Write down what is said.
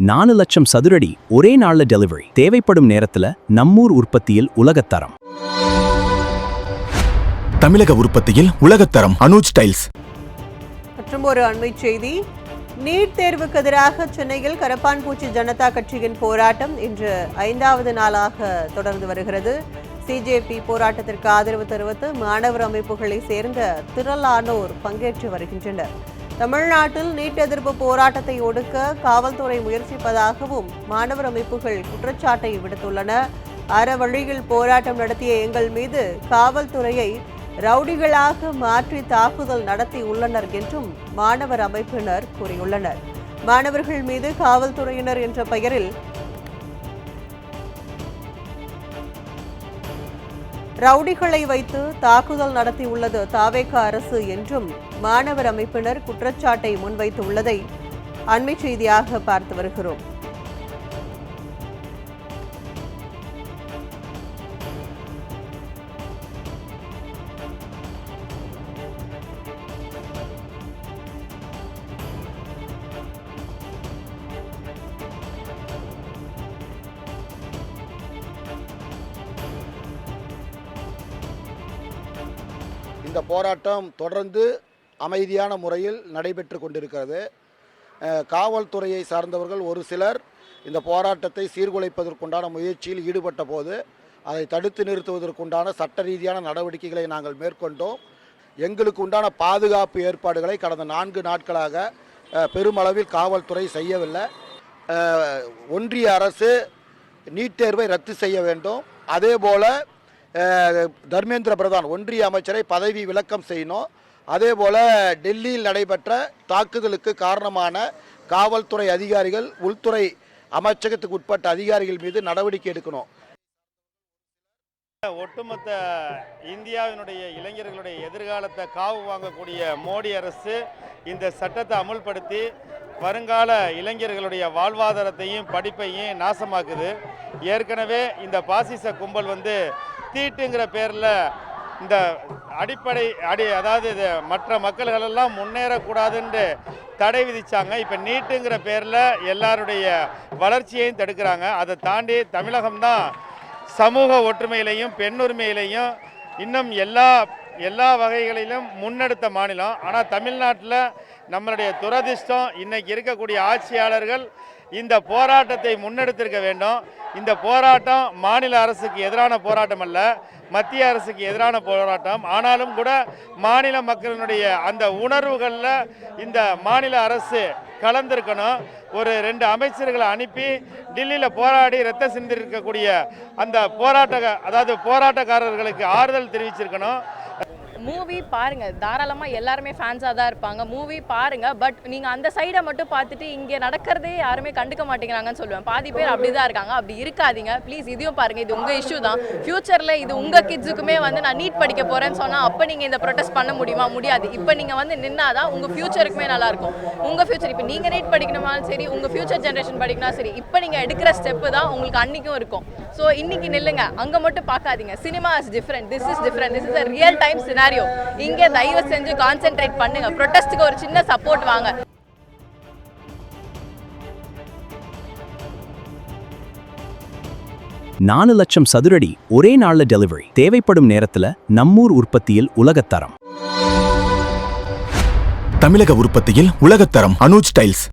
4 லட்சம் சதுரடி ஒரே நாள்ல டெலிவரி. தேவைப்படும் நேரத்துல நம்மூர் உற்பத்தியில் உலகத்தரம். தமிழக உற்பத்தியில் உலகத்தரம் அனுஜ் டைல்ஸ். மற்றும் ஒரு அண்மை செய்தி, நீட் தேர்வுக்கு எதிராக சென்னையில் கரப்பான்பூச்சி ஜனதா கட்சியின் போராட்டம் இன்று 5வது நாளாக தொடர்ந்து வருகிறது. சிஜேபி போராட்டத்திற்கு ஆதரவு தெரிவித்து மாணவர் அமைப்புகளை சேர்ந்த திரளானோர் பங்கேற்று வருகின்றனர். தமிழ்நாட்டில் நீட் எதிர்ப்பு போராட்டத்தை ஒடுக்க காவல்துறை முயற்சிப்பதாகவும் மாணவர் அமைப்புகள் குற்றச்சாட்டை விடுத்துள்ளன. அறவழியில் போராட்டம் நடத்திய எங்கள் மீது காவல்துறையை ரவுடிகளாக மாற்றி தாக்குதல் நடத்தி உள்ளனர் என்றும் மாணவர் அமைப்பினர் கூறியுள்ளனர். மாணவர்கள் மீது காவல்துறையினர் என்ற பெயரில் ரவுடிகளை வைத்து தாக்குதல் நடத்தியுள்ளது தாவேக அரசு என்றும் மாணவர் அமைப்பினர் குற்றச்சாட்டை முன்வைத்துள்ளதை அண்மை செய்தியாக பார்த்து வருகிறோம். இந்த போராட்டம் தொடர்ந்து அமைதியான முறையில் நடைபெற்று கொண்டிருக்கிறது. காவல்துறையை சார்ந்தவர்கள் ஒரு சிலர் இந்த போராட்டத்தை சீர்குலைப்பதற்குண்டான முயற்சியில் ஈடுபட்ட போது அதை தடுத்து நிறுத்துவதற்குண்டான சட்ட ரீதியான நடவடிக்கைகளை நாங்கள் மேற்கொண்டோம். எங்களுக்கு உண்டான பாதுகாப்பு ஏற்பாடுகளை கடந்த 4 நாட்களாக பெருமளவில் காவல்துறை செய்யவில்லை. ஒன்றிய அரசு நீட் தேர்வை ரத்து செய்ய வேண்டும். அதேபோல தர்மேந்திர பிரதான் ஒன்றிய அமைச்சரை பதவி விலக்கம் செய்யணும். அதே போல் டெல்லியில் நடைபெற்ற தாக்குதலுக்கு காரணமான காவல்துறை அதிகாரிகள், உள்துறை அமைச்சகத்துக்கு உட்பட்ட அதிகாரிகள் மீது நடவடிக்கை எடுக்கணும். ஒட்டுமொத்த இந்தியாவினுடைய இளைஞர்களுடைய எதிர்காலத்தை காவு வாங்கக்கூடிய மோடி அரசு இந்த சட்டத்தை அமுல்படுத்தி வருங்கால இளைஞர்களுடைய வாழ்வாதாரத்தையும் படிப்பையும் நாசமாக்குது. ஏற்கனவே இந்த பாசிச கும்பல் தீட்டுங்கிற பேரில் இந்த அடிப்படை அதாவது இது மற்ற மக்கள்களெல்லாம் முன்னேறக்கூடாதுன்னு தடை விதித்தாங்க. இப்போ நீட்டுங்கிற பேரில் எல்லாருடைய வளர்ச்சியையும் தடுக்கிறாங்க. அதை தாண்டி தமிழகம்தான் சமூக ஒற்றுமையிலையும் பெண்ணுரிமையிலையும் இன்னும் எல்லா வகைகளிலும் முன்னெடுத்த மாநிலம். ஆனால் தமிழ்நாட்டில் நம்மளுடைய துரதிர்ஷ்டம், இன்னைக்கு இருக்கக்கூடிய ஆட்சியாளர்கள் இந்த போராட்டத்தை முன்னெடுத்திருக்க வேண்டும். இந்த போராட்டம் மாநில அரசுக்கு எதிரான போராட்டம் அல்ல, மத்திய அரசுக்கு எதிரான போராட்டம். ஆனாலும் கூட மாநில மக்களினுடைய அந்த உணர்வுகளில் இந்த மாநில அரசு கலந்திருக்கணும். ஒரு 2 அமைச்சர்களை அனுப்பி டெல்லியில் போராடி ரத்த சிந்திருக்கக்கூடிய அந்த போராட்டக்காரர்களுக்கு ஆறுதல் தெரிவிச்சிருக்கணும். மூவி பாருங்க, தாராளமா எல்லாருமே ஃபேன்ஸாக தான் இருப்பாங்க. மூவி பாருங்க, பட் நீங்க அந்த சைடை மட்டும் பார்த்துட்டு இங்கே நடக்கிறதே யாருமே கண்டுக்க மாட்டேங்கிறாங்கன்னு சொல்லுவேன். பாதி பேர் அப்படி தான் இருக்காங்க. அப்படி இருக்காதீங்க ப்ளீஸ். இதையும் பாருங்க, இது உங்க இஷ்யூ தான். ஃபியூச்சர்ல இது உங்க கிட்ஸுக்குமே நான் நீட் படிக்க போறேன்னு சொன்னா அப்போ நீங்க இந்த ப்ரொடெஸ்ட் பண்ண முடியுமா? முடியாது. இப்போ நீங்க நின்னாதான் உங்க ஃபியூச்சருக்குமே நல்லா இருக்கும். உங்க ஃபியூச்சர் இப்போ நீங்க நீட் படிக்கணுமாலும் சரி, உங்க ஃபியூச்சர் ஜென்ரேஷன் படிக்கணும் சரி, இப்போ நீங்க எடுக்கிற ஸ்டெப்பு தான் உங்களுக்கு அன்னைக்கும் இருக்கும். ஸோ இன்னைக்கு நில்லுங்க, அங்க மட்டும் பார்க்காதீங்க. Cinema is different, this is different, this is a real time scenario. இங்கே தயவு செஞ்சு கான்சென்ட்ரேட் பண்ணுங்க. ப்ரொடெஸ்ட்க்கு ஒரு சின்ன சப்போர்ட் வாங்க. 4 லட்சம் சதுரடி ஒரே நாள்ல டெலிவரி. தேவைப்படும் நேரத்துல நம்மூர் உற்பத்தியில் உலகத்தரம். தமிழக உற்பத்தியில் உலகத்தரம் அனுஜ் டைல்ஸ்.